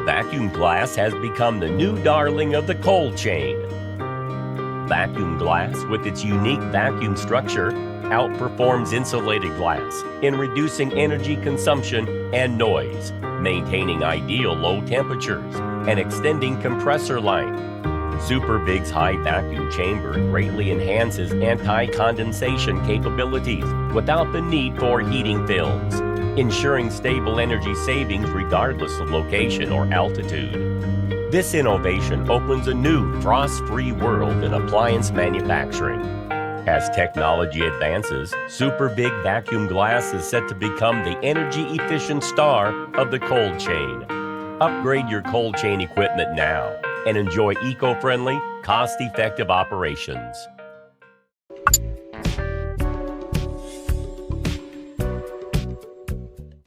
Vacuum glass has become the new darling of the cold chain. Vacuum glass, with its unique vacuum structure, outperforms insulated glass in reducing energy consumption and noise, maintaining ideal low temperatures, and extending compressor life. SuperVIG's high vacuum chamber greatly enhances anti-condensation capabilities without the need for heating films, ensuring stable energy savings regardless of location or altitude. This innovation opens a new frost-free world in appliance manufacturing. As technology advances, SuperVIG vacuum glass is set to become the energy-efficient star of the cold chain. Upgrade your cold chain equipment now and enjoy eco-friendly, cost-effective operations.